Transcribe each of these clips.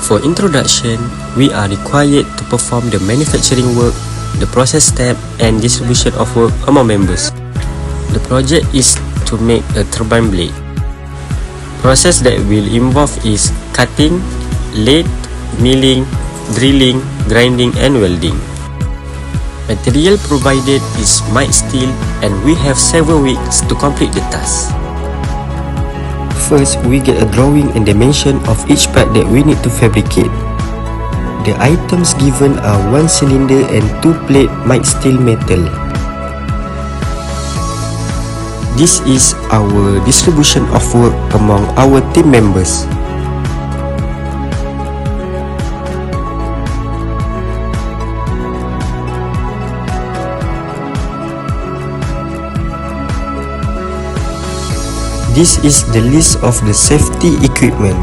For introduction, we are required to perform the manufacturing work, the process step and distribution of work among members. The project is to make a turbine blade. Process that will involve is cutting, lathe, milling, drilling, grinding and welding. Material provided is mild steel and we have several weeks to complete the task. First, we get a drawing and dimension of each part that we need to fabricate. The items given are 1 cylinder and 2 plate mild steel metal. This is our distribution of work among our team members. This is the list of the safety equipment.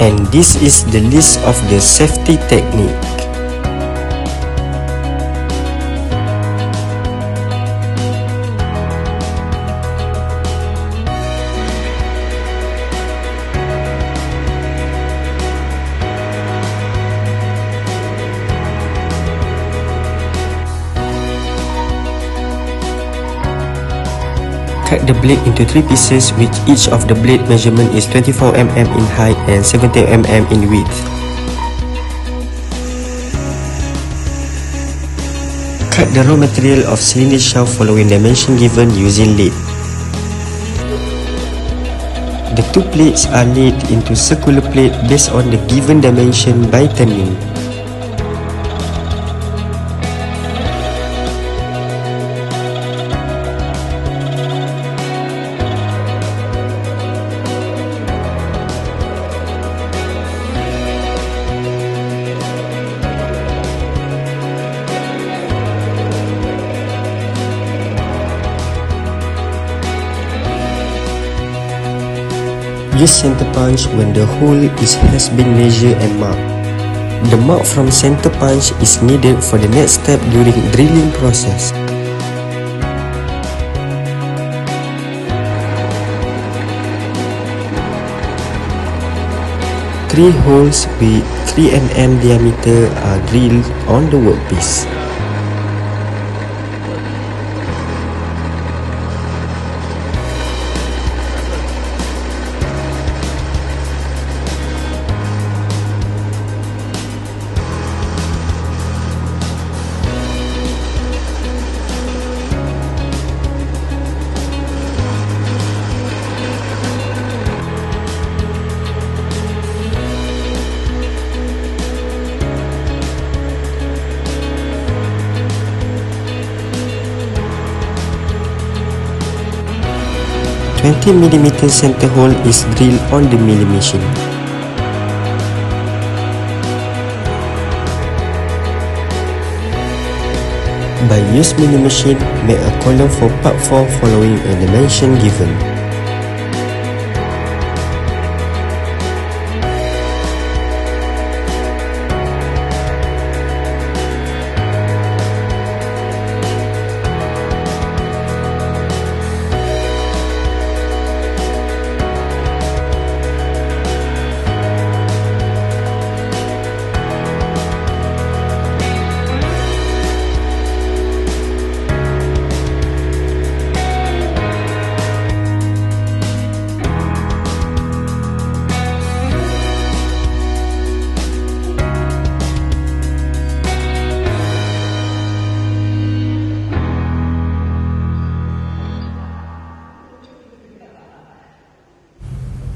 And this is the list of the safety technique. Cut the blade into 3 pieces, which each of the blade measurement is 24 mm in height and 70 mm in width. Cut the raw material of cylinder shaft following dimension given using lathe. The 2 plates are laid into circular plate based on the given dimension by turning. Use center punch when the hole has been measured and marked. The mark from center punch is needed for the next step during drilling process. Three holes with 3 mm diameter are drilled on the workpiece. A 20 mm center hole is drilled on the milling machine. By use milling machine, make a column for part 4 following a dimension given.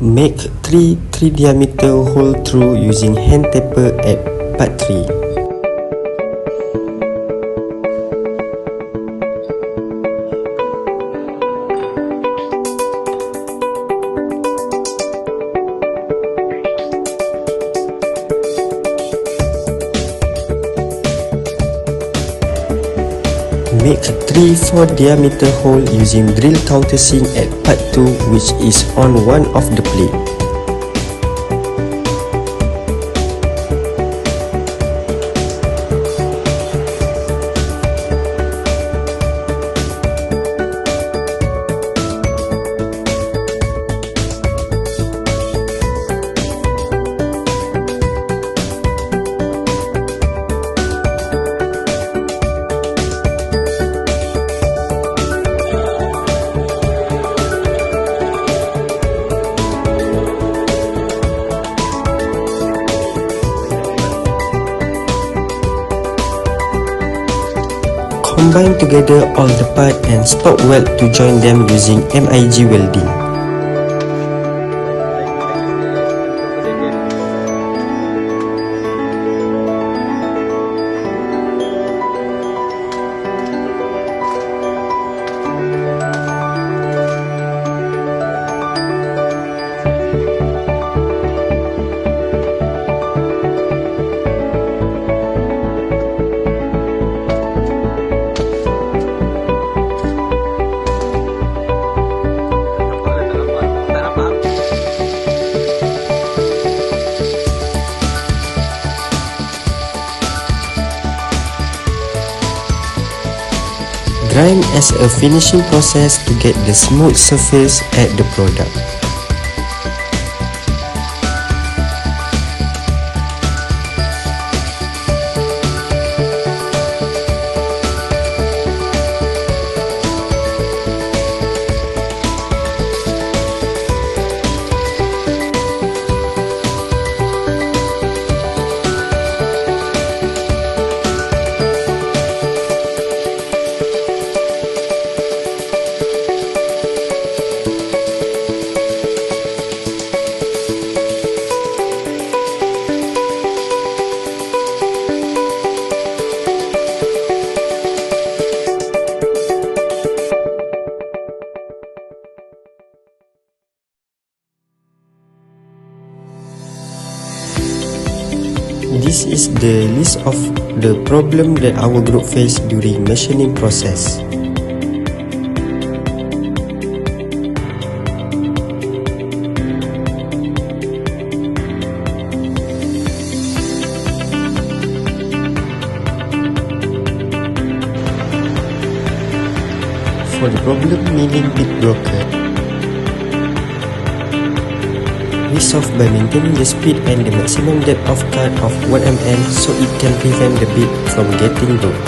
Make 3 diameter hole through using hand taper at part 3. make a 3/4 diameter hole using drill countersink at part 2, which is on one of the plate. Combine together all the parts and spot weld to join them using MIG welding. Grind as a finishing process to get the smooth surface at the product. This is the list of the problem that our group faced during machining process. For the problem milling bit broker, we solve by maintaining the speed and the maximum depth of cut of 1 mm so it can prevent the bit from getting broke.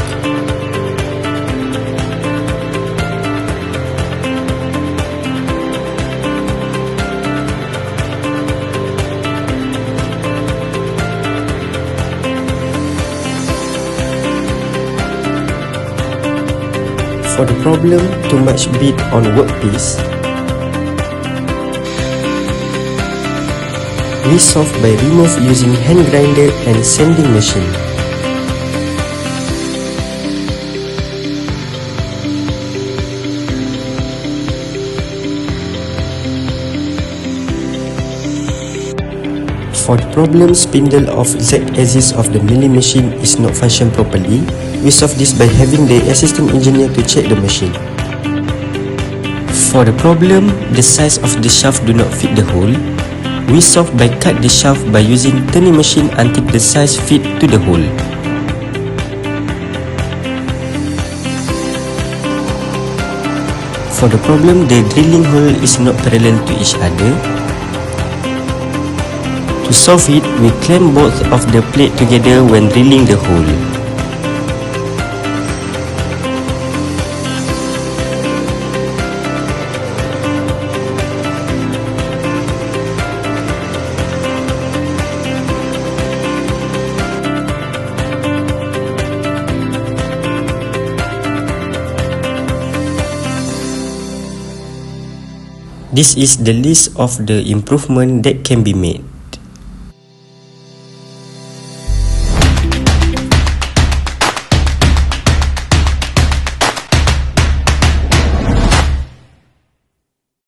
For the problem too much bit on workpiece, we solve by remove using hand grinder and sanding machine. For the problem spindle of Z-axis of the milling machine is not function properly, we solve this by having the assistant engineer to check the machine. For the problem the size of the shaft do not fit the hole, we solve by cut the shaft by using turning machine until the size fit to the hole. For the problem the drilling hole is not parallel to each other, to solve it we clamp both of the plate together when drilling the hole. This is the list of the improvement that can be made.